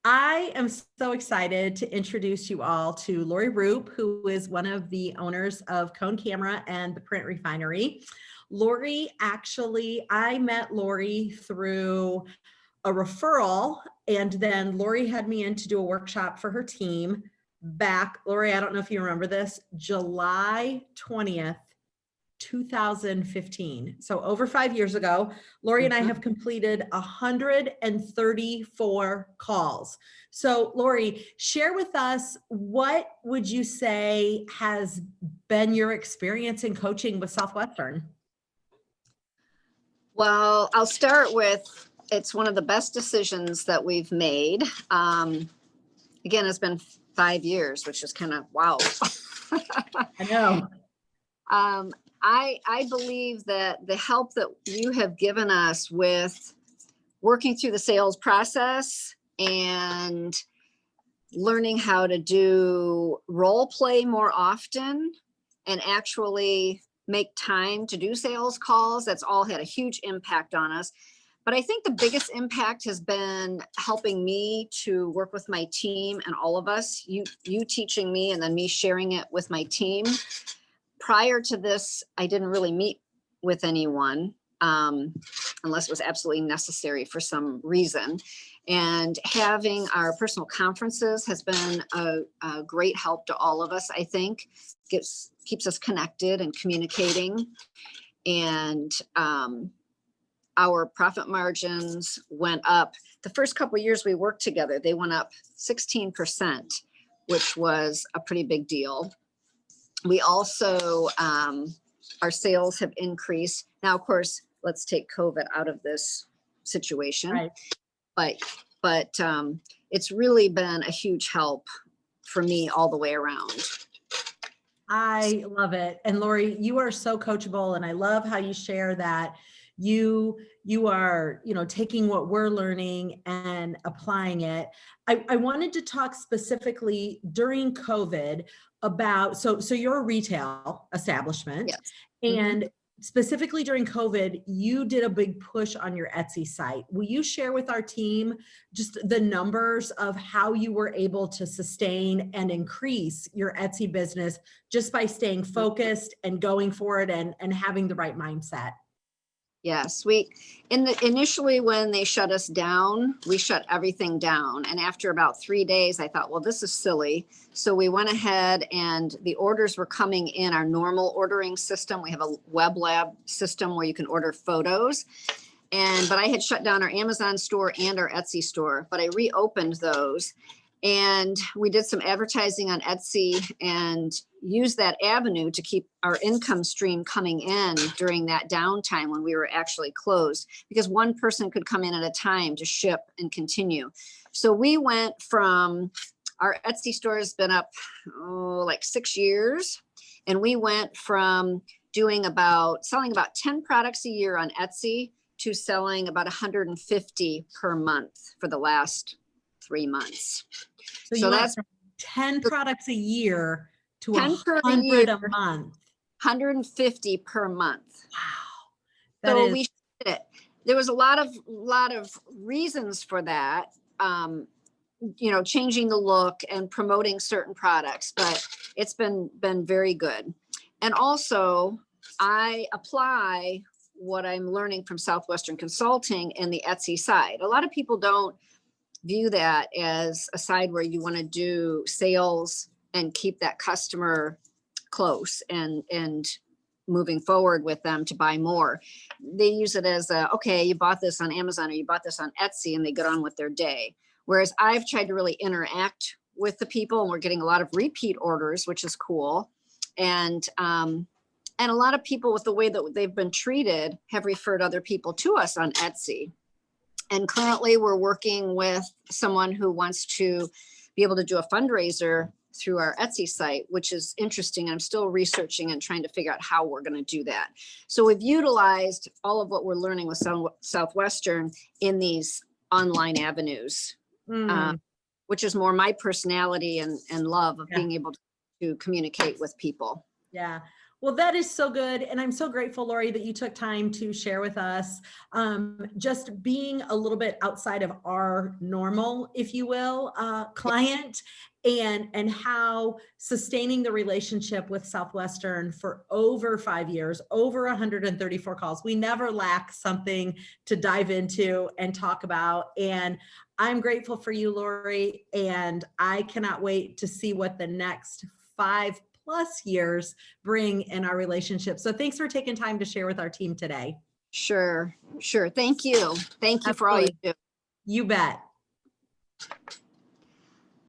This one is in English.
I am so excited to introduce you all to Lori Rupp, who is one of the owners of Cone Camera and the Print Refinery. I met Lori through a referral, and then Lori had me in to do a workshop for her team back, Lori, I don't know if you remember this, July 20th, 2015. So over 5 years ago, Lori and I have completed 134 calls. So Lori, share with us, what would you say has been your experience in coaching with Southwestern? Well, I'll start with, it's one of the best decisions that we've made. Again, it's been 5 years, which is kind of wow. I know. I believe that the help that you have given us with working through the sales process and learning how to do role play more often and actually make time to do sales calls, that's all had a huge impact on us. But I think the biggest impact has been helping me to work with my team and all of us, you teaching me and then me sharing it with my team. Prior to this, I didn't really meet with anyone unless it was absolutely necessary for some reason. And having our personal conferences has been a great help to all of us, I think. Keeps us connected and communicating. And our profit margins went up. The first couple of years we worked together, they went up 16%, which was a pretty big deal. We also, our sales have increased. Now, of course, let's take COVID out of this situation. Right. But it's really been a huge help for me all the way around. I love it. And Lori, you are so coachable, and I love how you share that you are, taking what we're learning and applying it. I wanted to talk specifically during COVID about, so you're a retail establishment. Yes. And specifically during COVID, you did a big push on your Etsy site. Will you share with our team just the numbers of how you were able to sustain and increase your Etsy business just by staying focused and going for it and having the right mindset? Yes, initially when they shut us down, we shut everything down. And after about 3 days, I thought, well, this is silly. So we went ahead and the orders were coming in our normal ordering system. We have a web lab system where you can order photos. But I had shut down our Amazon store and our Etsy store, but I reopened those. And we did some advertising on Etsy and used that avenue to keep our income stream coming in during that downtime when we were actually closed, because one person could come in at a time to ship and continue. So we went from, our Etsy store has been up like 6 years. And we went from selling about 10 products a year on Etsy to selling about 150 per month for the last 3 months. So that's 10 products a year to 100 a month. 150 per month. Wow. So we did it. There was a lot of reasons for that. Changing the look and promoting certain products, but it's been very good. And also I apply what I'm learning from Southwestern Consulting and the Etsy side. A lot of people don't view that as a side where you want to do sales and keep that customer close and moving forward with them to buy more. They use it as okay, you bought this on Amazon or you bought this on Etsy, and they get on with their day. Whereas I've tried to really interact with the people, and we're getting a lot of repeat orders, which is cool. And a lot of people, with the way that they've been treated, have referred other people to us on Etsy. And currently we're working with someone who wants to be able to do a fundraiser through our Etsy site, which is interesting. I'm still researching and trying to figure out how we're going to do that. So we've utilized all of what we're learning with Southwestern in these online avenues, which is more my personality and love of being able to communicate with people. Yeah. Well, that is so good. And I'm so grateful, Lori, that you took time to share with us just being a little bit outside of our normal, if you will, client, and how sustaining the relationship with Southwestern for over 5 years, over 134 calls. We never lack something to dive into and talk about. And I'm grateful for you, Lori, and I cannot wait to see what the next 5+ years bring in our relationship. So thanks for taking time to share with our team today. Sure. Thank you. Thank you for all you Absolutely. do. You bet.